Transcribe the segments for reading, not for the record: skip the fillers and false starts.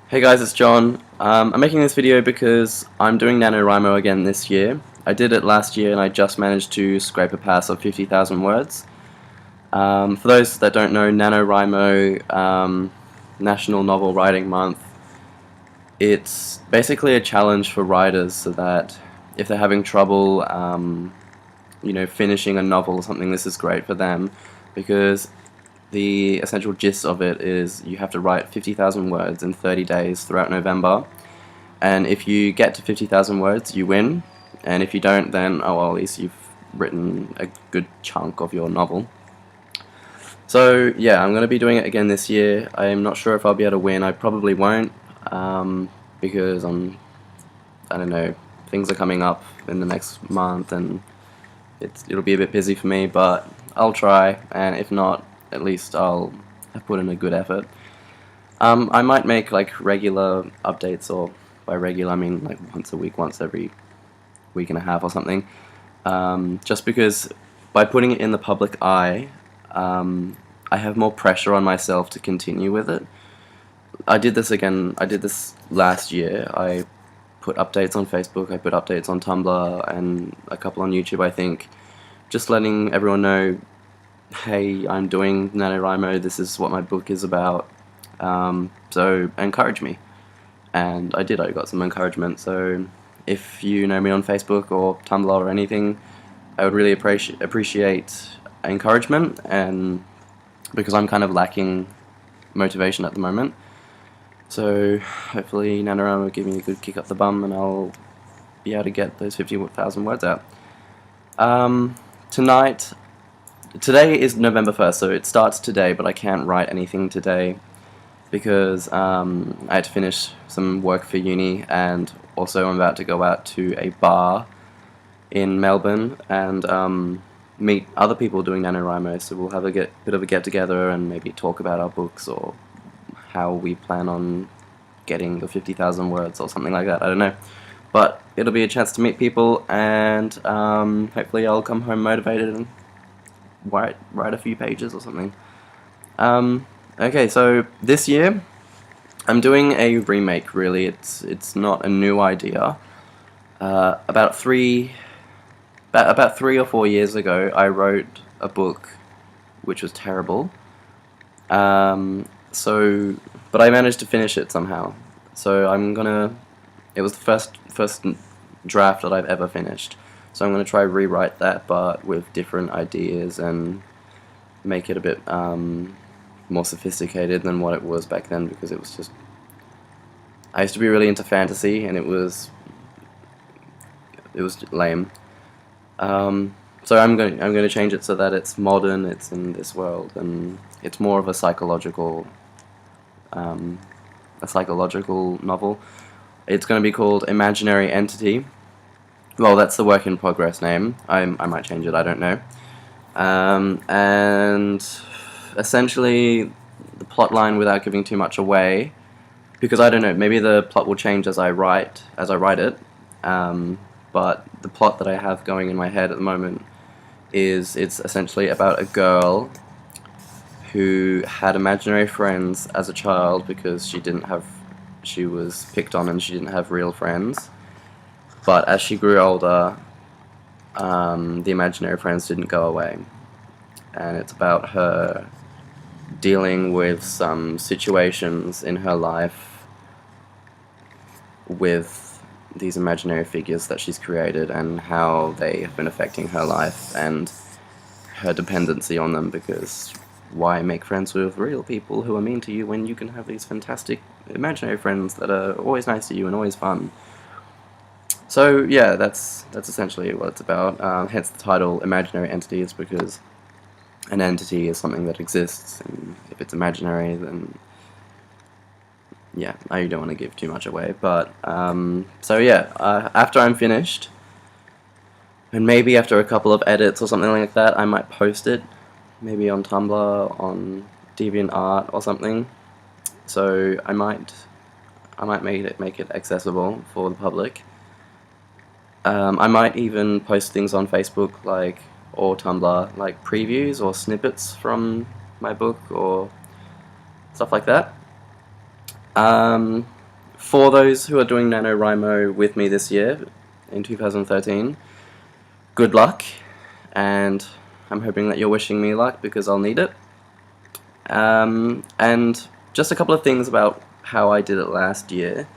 Hey guys, it's John. I'm making this video because I'm doing NaNoWriMo again this year. I did it last year and I just managed to scrape a pass of 50,000 words. For those that don't know, NaNoWriMo, National Novel Writing Month, it's basically a challenge for writers so that if they're having trouble, finishing a novel or something, this is great for them because the essential gist of it is you have to write 50,000 words in 30 days throughout November, and if you get to 50,000 words, you win, and if you don't, then, oh well, at least you've written a good chunk of your novel. So, yeah, I'm going to be doing it again this year. I'm not sure if I'll be able to win. I probably won't, because I don't know, things are coming up in the next month, and it'll be a bit busy for me, but I'll try, and if not, at least I'll have put in a good effort. I might make like regular updates, or by regular I mean like once a week, once every week and a half or something, just because by putting it in the public eye, I have more pressure on myself to continue with it. I did this last year. I put updates on Facebook, I put updates on Tumblr, and a couple on YouTube, I think, just letting everyone know, hey, I'm doing NaNoWriMo, this is what my book is about, so encourage me. And I did, I got some encouragement, so if you know me on Facebook or Tumblr or anything, I would really appreciate encouragement, and because I'm kind of lacking motivation at the moment. So hopefully NaNoWriMo will give me a good kick up the bum and I'll be able to get those 50,000 words out. Today is November 1st, so it starts today, but I can't write anything today because I had to finish some work for uni, and also I'm about to go out to a bar in Melbourne and meet other people doing NaNoWriMo, so we'll have a bit of a get-together and maybe talk about our books or how we plan on getting the 50,000 words or something like that, I don't know. But it'll be a chance to meet people, and hopefully I'll come home motivated and write a few pages or something. Okay, so this year I'm doing a remake. Really, it's not a new idea. About three or 4 years ago, I wrote a book which was terrible. But I managed to finish it somehow. So it was the first draft that I've ever finished. So I'm going to try rewrite that, but with different ideas and make it a bit more sophisticated than what it was back then, because it was just... I used to be really into fantasy, and it was lame. So I'm going to change it so that it's modern, it's in this world, and it's more of a psychological novel. It's going to be called Imaginary Entity. Well, that's the work in progress name. I might change it, I don't know. And essentially, the plot line, without giving too much away, because I don't know, maybe the plot will change as I write it. But the plot that I have going in my head at the moment is it's essentially about a girl who had imaginary friends as a child because she was picked on and she didn't have real friends. But as she grew older, the imaginary friends didn't go away. And it's about her dealing with some situations in her life with these imaginary figures that she's created, and how they have been affecting her life and her dependency on them, because why make friends with real people who are mean to you when you can have these fantastic imaginary friends that are always nice to you and always fun? So yeah, that's essentially what it's about. Hence the title Imaginary Entity, is because an entity is something that exists, and if it's imaginary, then yeah, I don't want to give too much away. But so yeah, after I'm finished, and maybe after a couple of edits or something like that, I might post it, maybe on Tumblr, on DeviantArt or something. So I might make it accessible for the public. I might even post things on Facebook, or Tumblr, like previews or snippets from my book or stuff like that. for those who are doing NaNoWriMo with me this year, in 2013, good luck, and I'm hoping that you're wishing me luck because I'll need it. And just a couple of things about how I did it last year.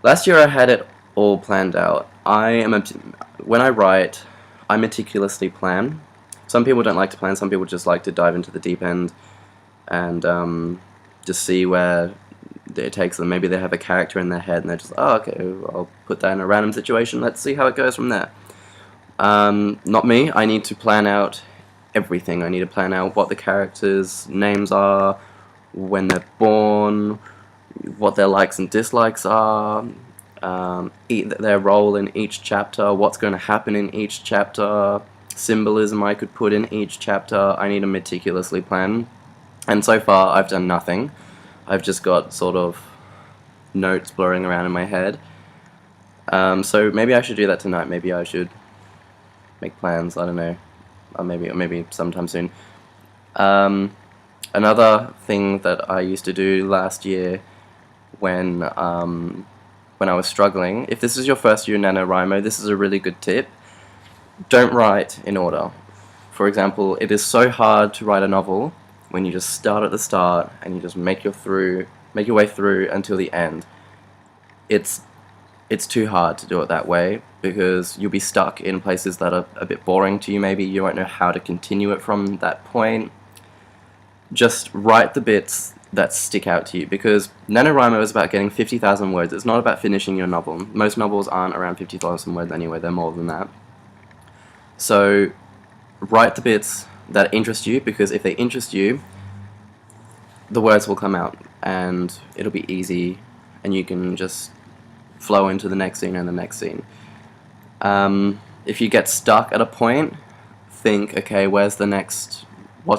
Last year I had it all planned out. When I write, I meticulously plan. Some people don't like to plan, some people just like to dive into the deep end and just see where it takes them. Maybe they have a character in their head and they're just, oh, okay, I'll put that in a random situation, let's see how it goes from there. Not me. I need to plan out everything. I need to plan out what the characters' names are, when they're born, what their likes and dislikes are, their role in each chapter, what's going to happen in each chapter, symbolism I could put in each chapter. I need to meticulously plan. And so far I've done nothing. I've just got sort of notes blurring around in my head. So maybe I should do that tonight. Maybe I should make plans. I don't know. Or maybe sometime soon. Another thing that I used to do last year when I was struggling, if this is your first year in NaNoWriMo, this is a really good tip. Don't write in order. For example, it is so hard to write a novel when you just start at the start and you just make your way through until the end. It's too hard to do it that way because you'll be stuck in places that are a bit boring to you. Maybe you won't know how to continue it from that point. Just write the bits that stick out to you, because NaNoWriMo is about getting 50,000 words. It's not about finishing your novel. Most novels aren't around 50,000 words anyway, they're more than that. So write the bits that interest you, because if they interest you, the words will come out and it'll be easy and you can just flow into the next scene and the next scene. If you get stuck at a point, think, okay, what's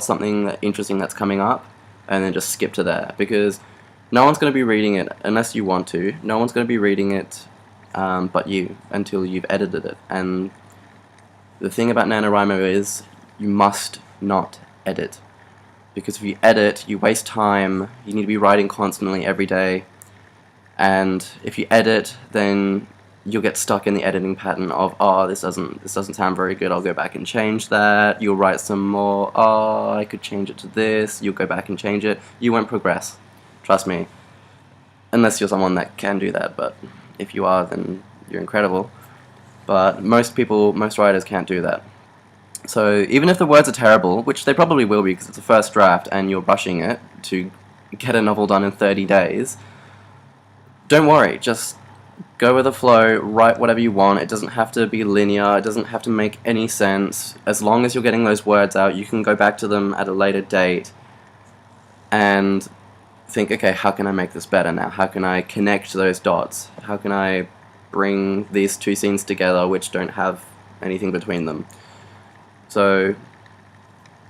something interesting that's coming up, and then just skip to there, because no one's going to be reading it unless you want to. No one's going to be reading it but you, until you've edited it. And the thing about NaNoWriMo is you must not edit, because if you edit, you waste time. You need to be writing constantly every day, and if you edit, then you'll get stuck in the editing pattern of, oh, this doesn't sound very good, I'll go back and change that. You'll write some more, oh, I could change it to this. You'll go back and change it. You won't progress, trust me, unless you're someone that can do that. But if you are, then you're incredible. But most writers can't do that. So even if the words are terrible, which they probably will be because it's a first draft and you're rushing it to get a novel done in 30 days, don't worry, just go with the flow, write whatever you want. It doesn't have to be linear, it doesn't have to make any sense. As long as you're getting those words out, you can go back to them at a later date and think, okay, how can I make this better now? How can I connect those dots? How can I bring these two scenes together which don't have anything between them? So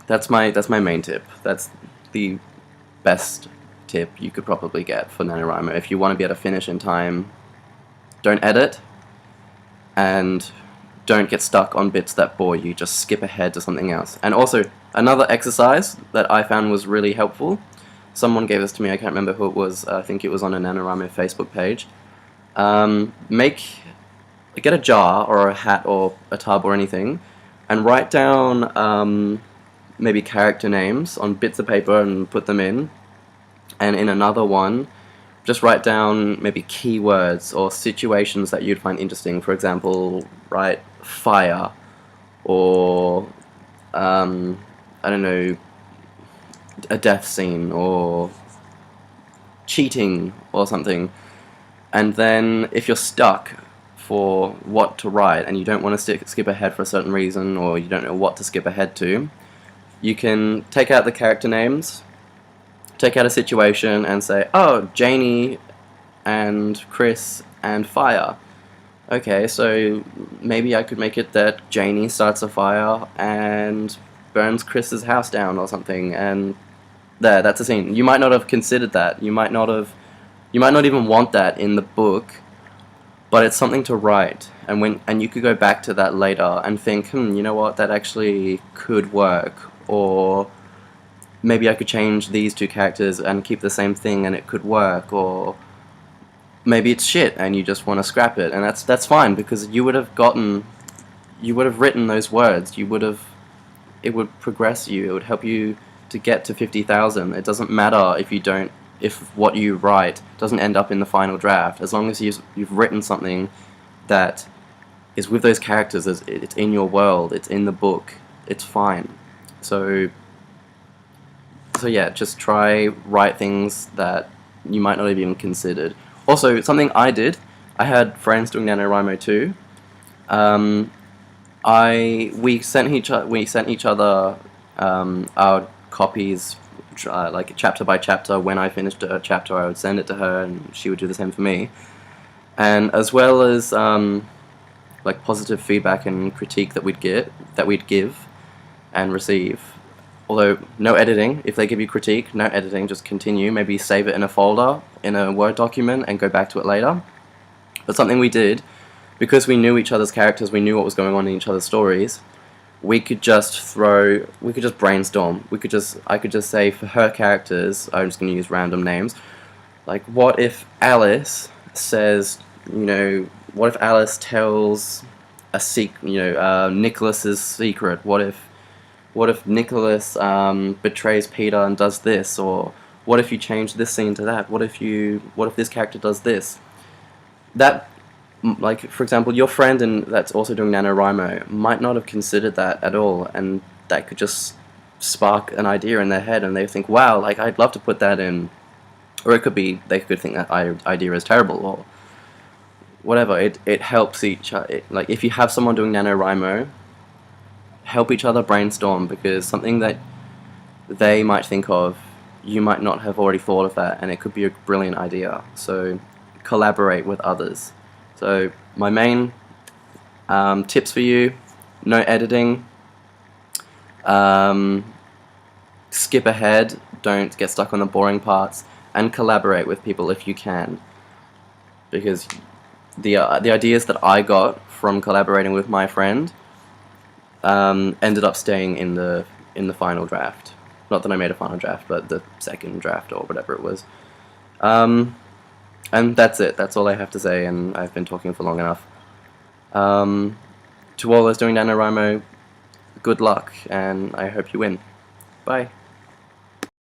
that's my main tip. That's the best tip you could probably get for NaNoWriMo. If you want to be able to finish in time, don't edit, and don't get stuck on bits that bore you. Just skip ahead to something else. And also, another exercise that I found was really helpful, someone gave this to me, I can't remember who it was, I think it was on a NaNoWriMo Facebook page. Get a jar or a hat or a tub or anything, and write down maybe character names on bits of paper and put them in, and in another one just write down maybe keywords or situations that you'd find interesting. For example, write fire, or I don't know, a death scene, or cheating or something. And then if you're stuck for what to write and you don't want to skip ahead for a certain reason, or you don't know what to skip ahead to, you can take out the character names, take out a situation and say, oh, Janie and Chris and fire. Okay, so maybe I could make it that Janie starts a fire and burns Chris's house down or something, and that's a scene. You might not have considered that. You might not even want that in the book, but it's something to write, and you could go back to that later and think, you know what, that actually could work, or maybe I could change these two characters and keep the same thing and it could work, or maybe it's shit and you just want to scrap it, and that's fine, because you would have written those words. It would progress you. It would help you to get to 50,000. It doesn't matter if what you write doesn't end up in the final draft, as long as you've written something that is with those characters. It's in your world. It's in the book. It's fine. So yeah, just write things that you might not have even considered. Also, something I did, I had friends doing NaNoWriMo too. We sent each other our copies, like chapter by chapter. When I finished a chapter, I would send it to her, and she would do the same for me. And as well as like positive feedback and critique that we'd give and receive. Although no editing. If they give you critique, no editing. Just continue. Maybe save it in a folder in a Word document and go back to it later. But something we did, because we knew each other's characters, we knew what was going on in each other's stories, we could just brainstorm. I could just say, for her characters, I'm just going to use random names, like, what if Alice says, what if Alice tells Nicholas's secret? What if Nicholas betrays Peter and does this? Or what if you change this scene to that? What if this character does this? That, like, for example, your friend that's also doing NaNoWriMo might not have considered that at all, and that could just spark an idea in their head, and they think, wow, like, I'd love to put that in. Or it could be, they could think that idea is terrible, or whatever. It helps each other. Like, if you have someone doing NaNoWriMo, help each other brainstorm, because something that they might think of, you might not have already thought of that, and it could be a brilliant idea. So collaborate with others. So my main tips for you: no editing, skip ahead, don't get stuck on the boring parts, and collaborate with people if you can, because the ideas that I got from collaborating with my friend ended up staying in the final draft. Not that I made a final draft, but the second draft or whatever it was. And that's it. That's all I have to say, and I've been talking for long enough. To all those doing NaNoWriMo, good luck, and I hope you win. Bye.